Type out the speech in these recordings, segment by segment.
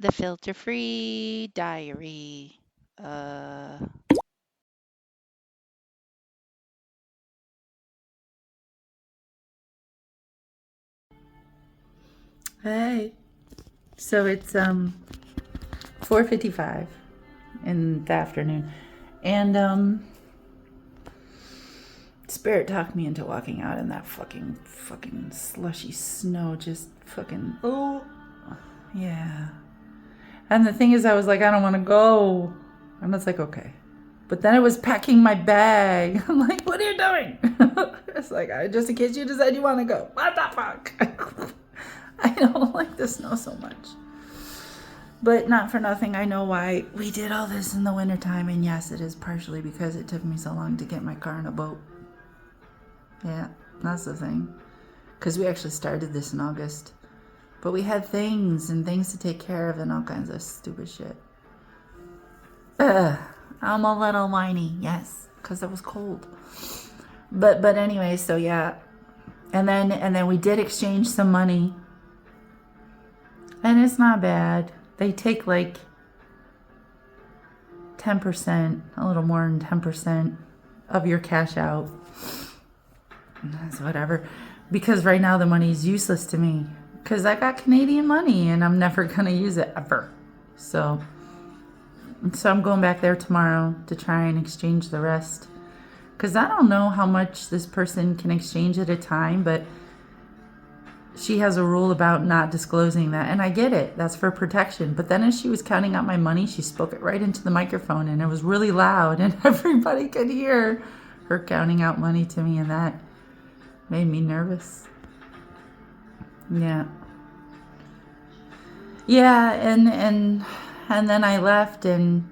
The filter-free diary. Uh, Hey. So it's 4:55 in the afternoon. And Spirit talked me into walking out in that fucking slushy snow, just fucking oh yeah. And the thing is I was like, I don't want to go. And it's like, okay. But then I was packing my bag. I'm like, what are you doing? It's like, just in case you decide you want to go. What the fuck? I don't like the snow so much. But not for nothing, I know why we did all this in the wintertime. And yes, it is partially because it took me so long to get my car in a boat. Yeah, that's the thing. Because we actually started this in August. But we had things to take care of and all kinds of stupid shit. I'm a little whiny, yes, because it was cold. But anyway, so yeah. And then we did exchange some money. And it's not bad. They take like 10%, a little more than 10% of your cash out. That's whatever. Because right now the money is useless to me. Because I got Canadian money and I'm never going to use it ever. So I'm going back there tomorrow to try and exchange the rest. Because I don't know how much this person can exchange at a time, but she has a rule about not disclosing that. And I get it. That's for protection. But then as she was counting out my money, she spoke it right into the microphone and it was really loud and everybody could hear her counting out money to me, and that made me nervous. Yeah. Yeah, and then I left and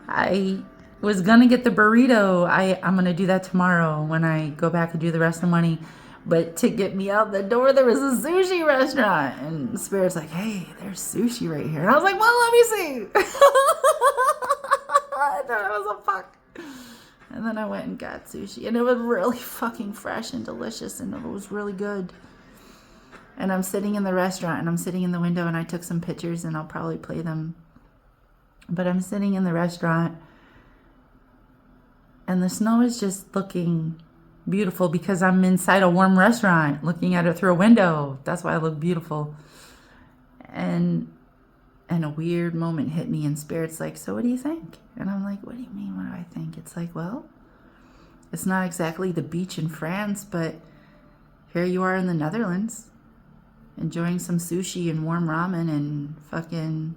I was gonna get the burrito. I'm gonna do that tomorrow when I go back and do the rest of the money. But to get me out the door, there was a sushi restaurant, and Spirit's like, "Hey, there's sushi right here," and I was like, "Well, let me see." I thought it was a fuck. And then I went and got sushi, and it was really fucking fresh and delicious, and it was really good. And I'm sitting in the restaurant, and I'm sitting in the window, and I took some pictures, and I'll probably play them. But I'm sitting in the restaurant, and the snow is just looking beautiful because I'm inside a warm restaurant looking at it through a window. That's why I look beautiful. And a weird moment hit me, and Spirit's like, "So what do you think?" And I'm like, "What do you mean, what do I think?" It's like, well, it's not exactly the beach in France, but here you are in the Netherlands enjoying some sushi and warm ramen, and fucking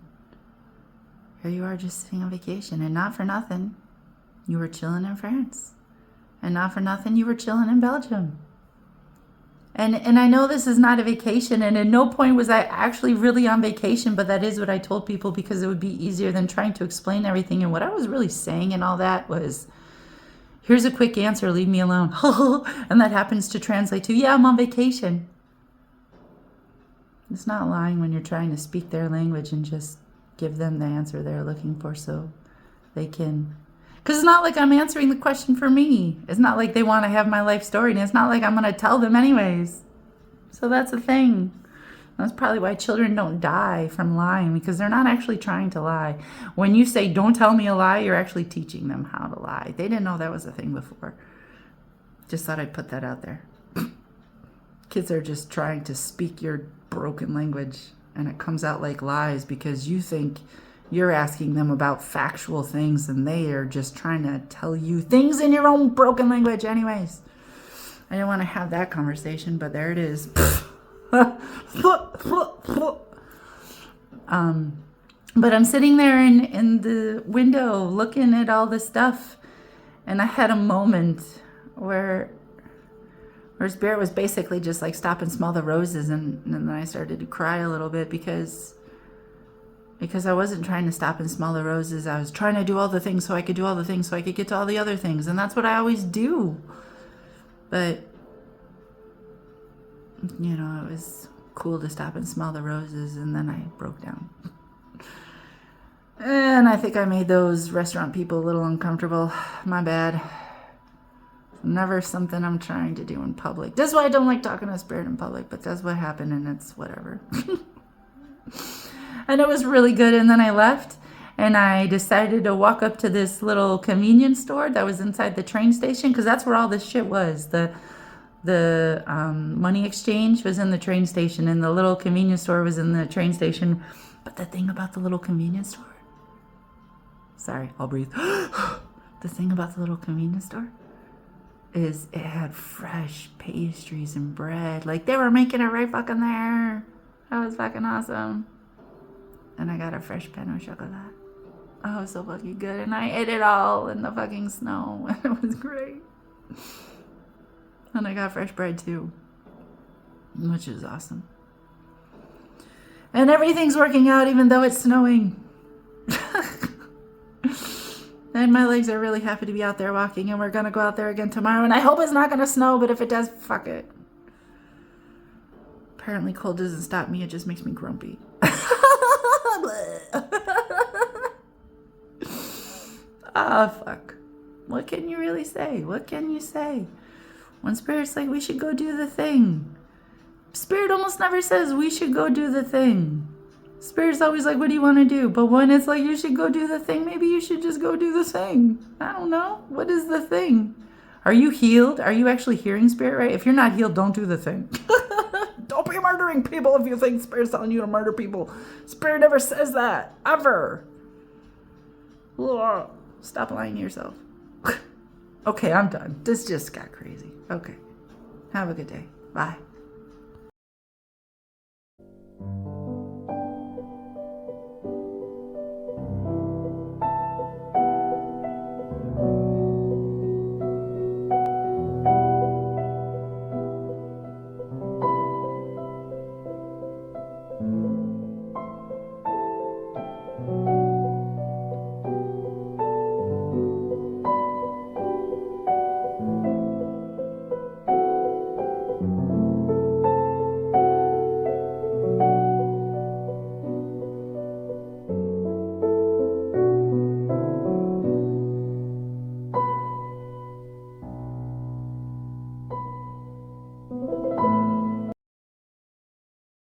here you are just sitting on vacation. And not for nothing, you were chilling in France. And not for nothing, you were chilling in Belgium. And I know this is not a vacation, and at no point was I actually really on vacation, but that is what I told people because it would be easier than trying to explain everything. And what I was really saying and all that was, here's a quick answer, leave me alone. And that happens to translate to, yeah, I'm on vacation. It's not lying when you're trying to speak their language and just give them the answer they're looking for so they can. Because it's not like I'm answering the question for me. It's not like they want to have my life story, and it's not like I'm going to tell them anyways. So that's the thing. That's probably why children don't die from lying, because they're not actually trying to lie. When you say, "Don't tell me a lie," you're actually teaching them how to lie. They didn't know that was a thing before. Just thought I'd put that out there. Kids are just trying to speak your broken language, and it comes out like lies because you think you're asking them about factual things and they are just trying to tell you things in your own broken language. Anyways, I didn't want to have that conversation, but there it is. But I'm sitting there in the window looking at all this stuff, and I had a moment where Spirit was basically just like, "Stop and smell the roses," and then I started to cry a little bit because I wasn't trying to stop and smell the roses. I was trying to do all the things so I could do all the things so I could get to all the other things, and that's what I always do. But you know, it was cool to stop and smell the roses, and then I broke down. And I think I made those restaurant people a little uncomfortable. My bad. Never something I'm trying to do in public. That's why I don't like talking to Spirit in public, but that's what happened, and it's whatever. And it was really good. And then I left and I decided to walk up to this little convenience store that was inside the train station because that's where all this shit was. The money exchange was in the train station and the little convenience store was in the train station. But the thing about the little convenience store, sorry, I'll breathe. The thing about the little convenience store is it had fresh pastries and bread. Like they were making it right fucking there. That was fucking awesome. And I got a fresh pain au chocolat. Oh, it was so fucking good. And I ate it all in the fucking snow. And it was great. And I got fresh bread too, which is awesome. And everything's working out even though it's snowing. And my legs are really happy to be out there walking, and we're going to go out there again tomorrow. And I hope it's not going to snow, but if it does, fuck it. Apparently cold doesn't stop me, it just makes me grumpy. Ah, fuck. What can you really say? What can you say? When Spirit's like, we should go do the thing. Spirit almost never says we should go do the thing. Spirit's always like, what do you want to do? But when it's like, you should go do the thing, maybe you should just go do the thing. I don't know. What is the thing? Are you healed? Are you actually hearing Spirit right? If you're not healed, don't do the thing. Don't be murdering people if you think Spirit's telling you to murder people. Spirit never says that. Ever. Ugh. Stop lying to yourself. Okay, I'm done. This just got crazy. Okay. Have a good day. Bye.